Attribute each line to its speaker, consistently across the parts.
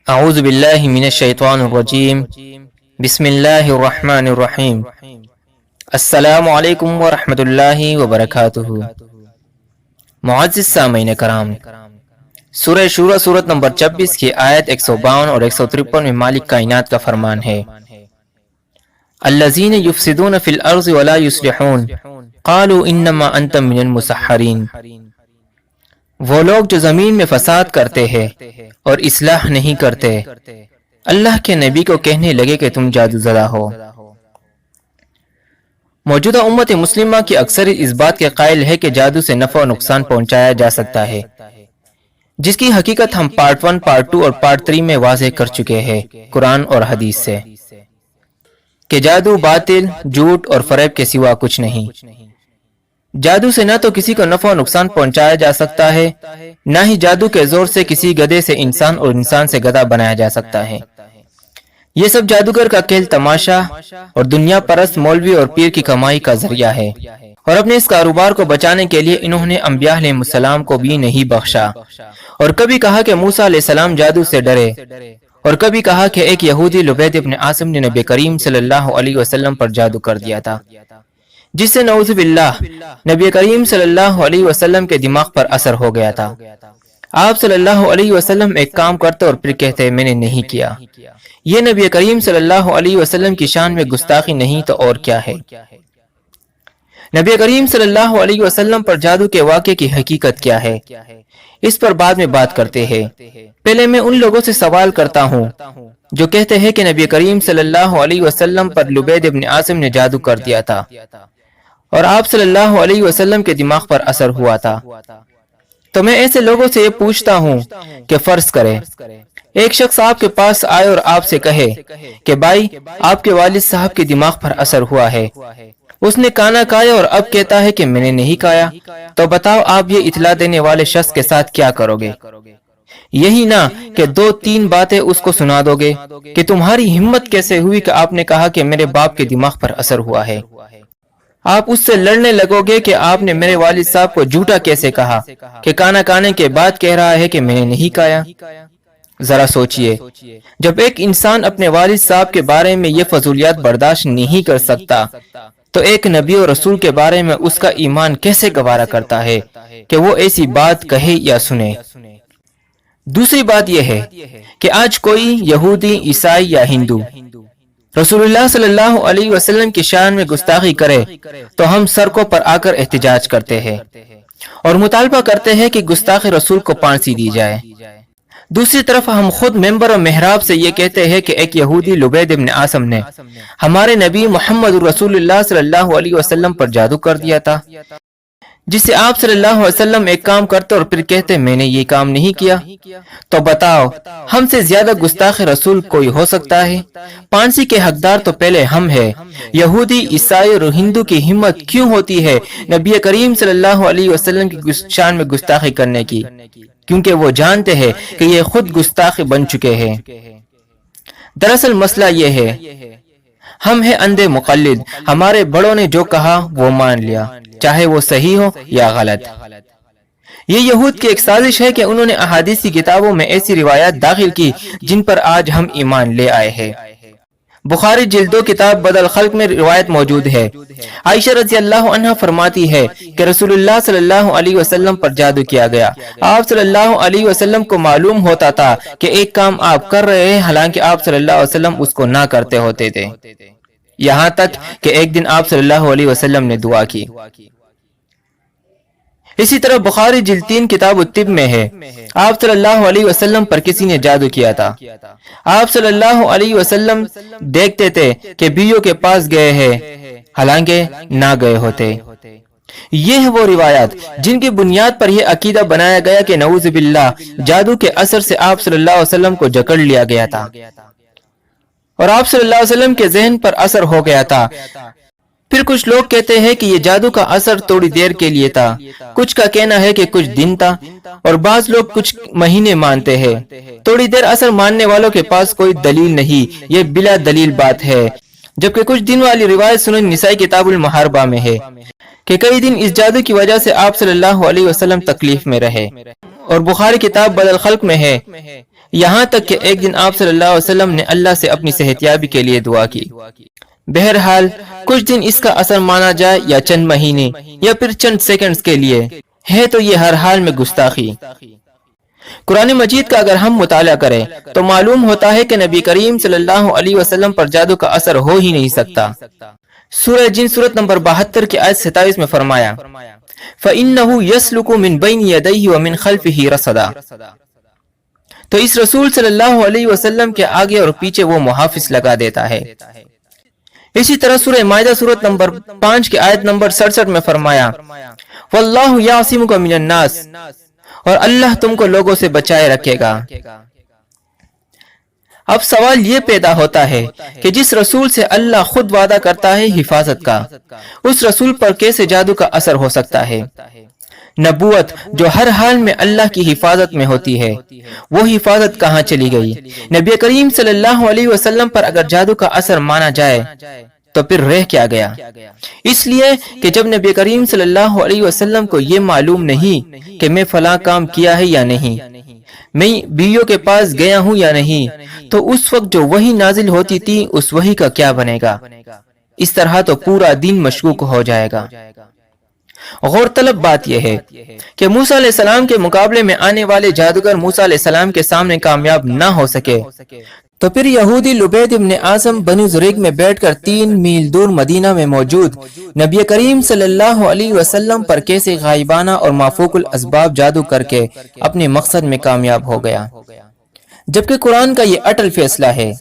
Speaker 1: اعوذ باللہ من الشیطان الرجیم بسم اللہ الرحمن الرحیم السلام علیکم ورحمۃ اللہ وبرکاتہ۔ معزز سامعین کرام، سورہ شورى سورت نمبر 26 کی آیت 152 اور 153 میں مالک کائنات کا فرمان ہے: الذین یفسدون فی الارض ولا یصلحون قالوا انما انت من المسحرین۔ وہ لوگ جو زمین میں فساد کرتے ہیں اور اصلاح نہیں کرتے، اللہ کے نبی کو کہنے لگے کہ تم جادو زدہ ہو۔ موجودہ امت مسلمہ کی اکثریت اس بات کے قائل ہے کہ جادو سے نفع و نقصان پہنچایا جا سکتا ہے، جس کی حقیقت ہم پارٹ 1، پارٹ 2 اور پارٹ 3 میں واضح کر چکے ہیں قرآن اور حدیث سے، کہ جادو باطل، جھوٹ اور فریب کے سوا کچھ نہیں۔ جادو سے نہ تو کسی کو نفع و نقصان پہنچایا جا سکتا ہے، نہ ہی جادو کے زور سے کسی گدھے سے انسان اور انسان سے گدھا بنایا جا سکتا ہے۔ یہ سب جادوگر کا کھیل تماشا اور دنیا پرست مولوی اور پیر کی کمائی کا ذریعہ ہے، اور اپنے اس کاروبار کو بچانے کے لیے انہوں نے انبیاء علیہ السلام کو بھی نہیں بخشا، اور کبھی کہا کہ موسیٰ علیہ السلام جادو سے ڈرے، اور کبھی کہا کہ ایک یہودی لبید ابن عاصم نے نبی کریم صلی اللہ علیہ وسلم پر جادو کر دیا تھا، جس سے نعوذ باللہ نبی کریم صلی اللہ علیہ وسلم کے دماغ پر اثر ہو گیا تھا۔ آپ صلی اللہ علیہ وسلم ایک کام کرتے اور پھر کہتے میں نے نہیں کیا۔ یہ نبی کریم صلی اللہ علیہ وسلم کی شان میں گستاخی نہیں تو اور کیا ہے؟ نبی کریم صلی اللہ علیہ وسلم پر جادو کے واقعے کی حقیقت کیا ہے، اس پر بعد میں بات کرتے ہیں۔ پہلے میں ان لوگوں سے سوال کرتا ہوں جو کہتے ہیں کہ نبی کریم صلی اللہ علیہ وسلم پر لبید ابن عاصم نے جادو کر دیا تھا اور آپ صلی اللہ علیہ وسلم کے دماغ پر اثر ہوا تھا، تو میں ایسے لوگوں سے یہ پوچھتا ہوں کہ فرض کرے ایک شخص آپ کے پاس آئے اور آپ سے کہے کہ بھائی آپ کے والد صاحب کے دماغ پر اثر ہوا ہے، اس نے کھانا کھایا اور اب کہتا ہے کہ میں نے نہیں کھایا، تو بتاؤ آپ یہ اطلاع دینے والے شخص کے ساتھ کیا کرو گے؟ یہی نہ کہ 2-3 باتیں اس کو سنا دو گے کہ تمہاری ہمت کیسے ہوئی کہ آپ نے کہا کہ میرے باپ کے دماغ پر اثر ہوا ہے۔ آپ اس سے لڑنے لگو گے کہ آپ نے میرے والد صاحب کو جھوٹا کیسے کہا کہ کھانا کھانے کے بعد کہہ رہا ہے کہ میں نے نہیں کھایا۔ ذرا سوچئے، جب ایک انسان اپنے والد صاحب کے بارے میں یہ فضولیات برداشت نہیں کر سکتا تو ایک نبی اور رسول کے بارے میں اس کا ایمان کیسے گوارا کرتا ہے کہ وہ ایسی بات کہے یا سنے؟ دوسری بات یہ ہے کہ آج کوئی یہودی، عیسائی یا ہندو رسول اللہ صلی اللہ علیہ وسلم کی شان میں گستاخی کرے تو ہم سڑکوں پر آ کر احتجاج کرتے ہیں اور مطالبہ کرتے ہیں کہ گستاخ رسول کو پھانسی دی جائے۔ دوسری طرف ہم خود ممبر و محراب سے یہ کہتے ہیں کہ ایک یہودی لبید ابن عاصم نے ہمارے نبی محمد رسول اللہ صلی اللہ علیہ وسلم پر جادو کر دیا تھا، جس سے آپ صلی اللہ علیہ وسلم ایک کام کرتے اور پھر کہتے میں نے یہ کام نہیں کیا۔ تو بتاؤ ہم سے زیادہ گستاخ رسول کوئی ہو سکتا ہے؟ پھانسی کے حقدار تو پہلے ہم ہیں۔ یہودی، عیسائی اور ہندو کی ہمت کیوں ہوتی ہے نبی کریم صلی اللہ علیہ وسلم کی شان میں گستاخی کرنے کی؟ کیونکہ وہ جانتے ہیں کہ یہ خود گستاخ بن چکے ہیں۔ دراصل مسئلہ یہ ہے، ہم ہیں اندھے مقلد، ہمارے بڑوں نے جو کہا وہ مان لیا، چاہے وہ صحیح ہو یا غلط۔ یہ یہود کی ایک سازش ہے کہ انہوں نے احادیث کی کتابوں میں ایسی روایات داخل کی جن پر آج ہم ایمان لے آئے ہیں۔ بخاری جلد 2 کتاب بدل خلق میں روایت موجود ہے۔ عائشہ رضی اللہ عنہ فرماتی ہے کہ رسول اللہ صلی اللہ علیہ وسلم پر جادو کیا گیا۔ آپ صلی اللہ علیہ وسلم کو معلوم ہوتا تھا کہ ایک کام آپ کر رہے ہیں، حالانکہ آپ صلی اللہ علیہ وسلم اس کو نہ کرتے ہوتے تھے، یہاں تک کہ ایک دن آپ صلی اللہ علیہ وسلم نے دعا کی۔ اسی طرح بخاری جلد 3 کتاب الطب میں ہے، آپ صلی اللہ علیہ وسلم پر کسی نے جادو کیا تھا۔ آپ صلی اللہ علیہ وسلم دیکھتے تھے کہ بیویوں کے پاس گئے ہیں، حالانکہ نہ گئے ہوتے۔ یہ ہے وہ روایات جن کی بنیاد پر یہ عقیدہ بنایا گیا کہ نعوذ باللہ جادو کے اثر سے آپ صلی اللہ علیہ وسلم کو جکڑ لیا گیا تھا اور آپ صلی اللہ علیہ وسلم کے ذہن پر اثر ہو گیا تھا۔ پھر کچھ لوگ کہتے ہیں کہ یہ جادو کا اثر تھوڑی دیر کے لیے تھا، کچھ کا کہنا ہے کہ کچھ دن تھا، اور بعض لوگ کچھ مہینے مانتے ہیں۔ تھوڑی دیر اثر ماننے والوں کے پاس کوئی دلیل نہیں، یہ بلا دلیل بات ہے۔ جبکہ کچھ دن والی روایت سنن نسائی کتاب المحاربہ میں ہے کہ کئی دن اس جادو کی وجہ سے آپ صلی اللہ علیہ وسلم تکلیف میں رہے، اور بخاری کتاب بدل خلق میں ہے یہاں تک کہ ایک دن آپ صلی اللہ علیہ وسلم نے اللہ سے اپنی صحت یابی کے لیے دعا کی۔ بہرحال کچھ دن اس کا اثر مانا جائے یا چند مہینے یا پھر چند سیکنڈز کے لیے ہے تو یہ ہر حال میں گستاخی۔ قرآن مجید کا اگر ہم مطالعہ کریں تو معلوم ہوتا ہے کہ نبی کریم صلی اللہ علیہ وسلم پر جادو کا اثر ہو ہی نہیں سکتا۔ سورہ جن سورت نمبر 72 کی آیت 27 میں فرمایا فَإِنَّهُ يَسْلُكُ مِن بَيْنِ يَدَيْهِ وَمِن خَلْفِهِ رَصَدًا، تو اس رسول صلی اللہ علیہ وسلم کے آگے اور پیچھے وہ محافظ لگا دیتا ہے۔ اسی طرح سورہ مائدہ سورت نمبر 5 کی آیت نمبر 67 میں فرمایا وَاللَّهُ يَعْصِمُكَ مِنَ النَّاسِ، اور اللہ تم کو لوگوں سے بچائے رکھے گا۔ اب سوال یہ پیدا ہوتا ہے کہ جس رسول سے اللہ خود وعدہ کرتا ہے حفاظت کا، اس رسول پر کیسے جادو کا اثر ہو سکتا ہے؟ نبوت جو ہر حال میں اللہ کی حفاظت میں ہوتی ہے، وہ حفاظت کہاں چلی گئی؟ نبی کریم صلی اللہ علیہ وسلم پر اگر جادو کا اثر مانا جائے تو پھر رہ کیا گیا؟ اس لیے کہ جب نبی کریم صلی اللہ علیہ وسلم کو یہ معلوم نہیں کہ میں فلاں کام کیا ہے یا نہیں، میں بیویوں کے پاس گیا ہوں یا نہیں، تو اس وقت جو وحی نازل ہوتی تھی اس وحی کا کیا بنے گا؟ اس طرح تو پورا دین مشکوک ہو جائے گا۔ غور طلب بات یہ ہے کہ موسیٰ علیہ السلام کے مقابلے میں آنے والے جادوگر موسیٰ علیہ السلام کے سامنے کامیاب نہ ہو سکے تو پھر یہودی لبید ابن عاصم بنو زریق میں بیٹھ کر 3 میل دور مدینہ میں موجود نبی کریم صلی اللہ علیہ وسلم پر کیسے غائبانہ اور مافوق الاسباب جادو کر کے اپنے مقصد میں کامیاب ہو گیا؟ جبکہ قرآن کا یہ اٹل فیصلہ ہے۔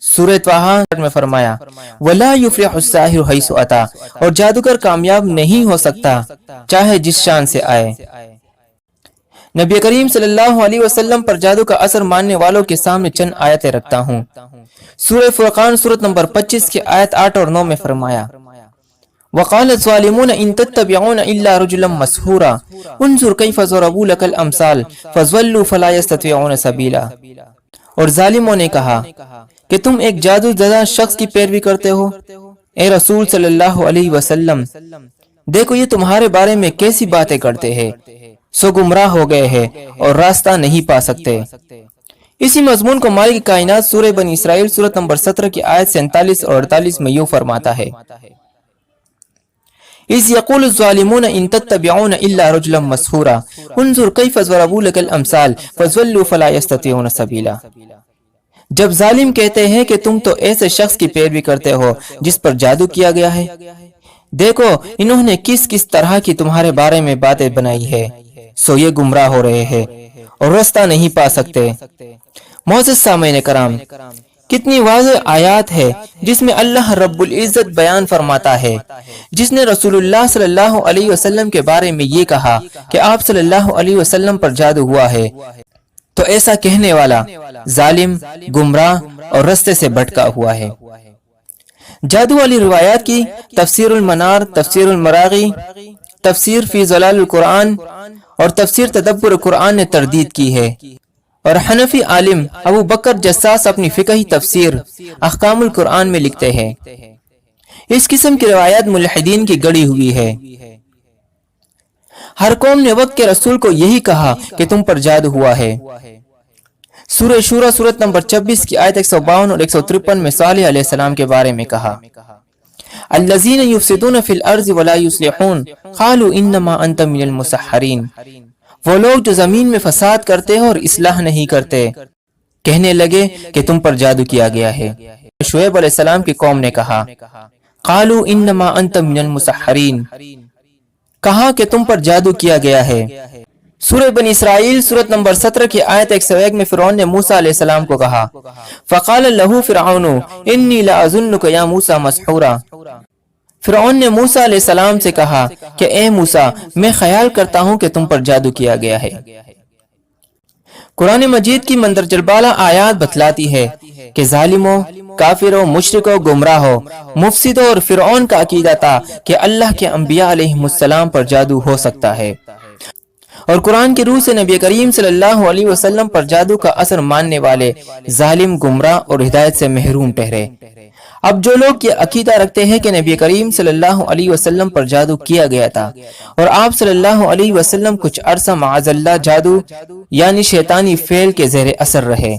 Speaker 1: سورہ طٰہٰ میں فرمایا وَلَا يُفْلِحُ السَّاحِرُ حَيْثُ أَتَىٰ، اور جادوگر کامیاب نہیں ہو سکتا چاہے جس شان سے آئے۔ نبی کریم صلی اللہ علیہ وسلم پر جادو کا اثر ماننے والوں کے سامنے چند آیتیں رکھتا ہوں۔ سورہ فرقان سورت نمبر 25 کی آیت 8 اور 9 میں فرمایا وَقَالَ الظَّالِمُونَ إِن تَتَّبِعُونَ إِلَّا رَجُلًا مَسْحُورًا انظُرْ كَيْفَ ضَرَبُوا لَكَ الْأَمْثَالَ فَضَلُّوا فَلَا يَسْتَطِيعُونَ سَبِيلًا، اور ظالموں نے کہا کہ تم ایک جادو زدہ شخص کی پیروی کرتے ہو۔ اے رسول صلی اللہ علیہ وسلم، دیکھو یہ تمہارے بارے میں کیسی باتیں کرتے ہیں، سو گمراہ ہو گئے ہیں اور راستہ نہیں پا سکتے۔ اسی مضمون کو مالک کائنات سورہ بنی اسرائیل سورت نمبر 17 کی آیت 47 اور 48 میں یوں فرماتا ہے اِذْ يَقُولُ الظَّالِمُونَ إِن تَتَّبِعُونَ إِلَّا رَجُلًا مَسْحُورًا انظُرْ كَيْفَ ضَرَبُوا لَكَ الْأَمْثَالَ فَضَلُّوا فَلَا يَسْتَطِيعُونَ سَبِيلًا، جب ظالم کہتے ہیں کہ تم تو ایسے شخص کی پیروی کرتے ہو جس پر جادو کیا گیا ہے، دیکھو انہوں نے کس کس طرح کی تمہارے بارے میں باتیں بنائی ہے، سو یہ گمراہ ہو رہے ہیں اور راستہ نہیں پا سکتے۔ معزز سامعین کرام، کتنی واضح آیات ہے جس میں اللہ رب العزت بیان فرماتا ہے، جس نے رسول اللہ صلی اللہ علیہ وسلم کے بارے میں یہ کہا کہ آپ صلی اللہ علیہ وسلم پر جادو ہوا ہے، تو ایسا کہنے والا ظالم، گمراہ اور رستے سے بھٹکا ہوا ہے۔ جادو والی روایات کی تفسیر المنار، تفسیر المراغی، تفسیر فی ظلال القرآن اور تفسیر تدبر قرآن نے تردید کی ہے، اور حنفی عالم ابو بکر جساس اپنی فقہی تفسیر احکام القرآن میں لکھتے ہیں اس قسم کی روایات ملحدین کی گڑی ہوئی ہے۔ ہر قوم نے وقت کے رسول کو یہی کہا کہ تم پر جادو ہوا ہے۔ سورہ شورى سورت نمبر 26 کی آیت 152 اور 153 میں صالح علیہ السلام کے بارے میں کہا الذین یفسدون فی الارض ولا یصلحون قالوا انما انت من المسحرین، وہ لوگ جو زمین میں فساد کرتے ہیں اور اصلاح نہیں کرتے، کہنے لگے کہ تم پر جادو کیا گیا ہے۔ شعیب علیہ السلام کی قوم نے کہا قالوا انما انت من المسحرین، کہا کہ تم پر جادو کیا گیا ہے۔ سورہ بنی اسرائیل سورت نمبر 17 کی آیت 101 میں فرعون نے موسیٰ علیہ السلام کو کہا فقال له فرعون انی لاظنک یا موسیٰ مسحورا، فرعون نے موسیٰ علیہ السلام سے کہا کہ اے موسیٰ، میں خیال کرتا ہوں کہ تم پر جادو کیا گیا ہے۔ قرآن مجید کی مندرجہ بالا آیات بتلاتی ہے کہ ظالموں، کافروں، مشرکوں، گمراہوں، مفسدوں اور فرعون کا عقیدہ تھا کہ اللہ کے انبیاء علیہ السلام پر جادو ہو سکتا ہے، اور قرآن کی روح سے نبی کریم صلی اللہ علیہ وسلم پر جادو کا اثر ماننے والے ظالم، گمراہ اور ہدایت سے محروم ٹھہرے۔ اب جو لوگ یہ عقیدہ رکھتے ہیں کہ نبی کریم صلی اللہ علیہ وسلم پر جادو کیا گیا تھا اور آپ صلی اللہ علیہ وسلم کچھ عرصہ معاذ اللہ جادو یعنی شیطانی فعل کے زیر اثر رہے،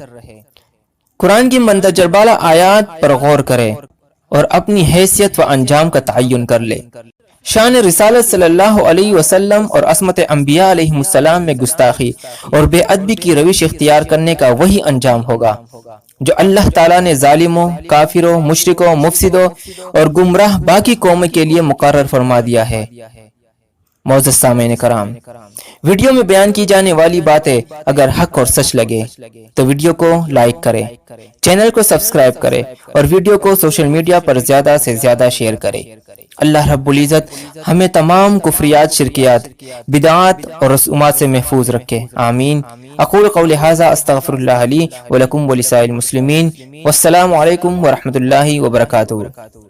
Speaker 1: قرآن کی مندرجہ بالا آیات پر غور کرے اور اپنی حیثیت و انجام کا تعین کر لے۔ شان رسالت صلی اللہ علیہ وسلم اور عصمت انبیاء علیہ السلام میں گستاخی اور بے ادبی کی روش اختیار کرنے کا وہی انجام ہوگا جو اللہ تعالیٰ نے ظالموں، کافروں، مشرکوں، مفسدوں اور گمراہ باقی قوموں کے لیے مقرر فرما دیا ہے۔ معزز سامعین کرام، ویڈیو میں بیان کی جانے والی باتیں اگر حق اور سچ لگے تو ویڈیو کو لائک کریں، چینل کو سبسکرائب کریں اور ویڈیو کو سوشل میڈیا پر زیادہ سے زیادہ شیئر کریں۔ اللہ رب العزت ہمیں تمام کفریات، شرکیات، بدعات اور رسومات سے محفوظ رکھے، آمین۔ اقول قول ھذا استغفر اللہ لی ولکم ولسائر المسلمین، والسلام علیکم ورحمۃ اللہ وبرکاتہ۔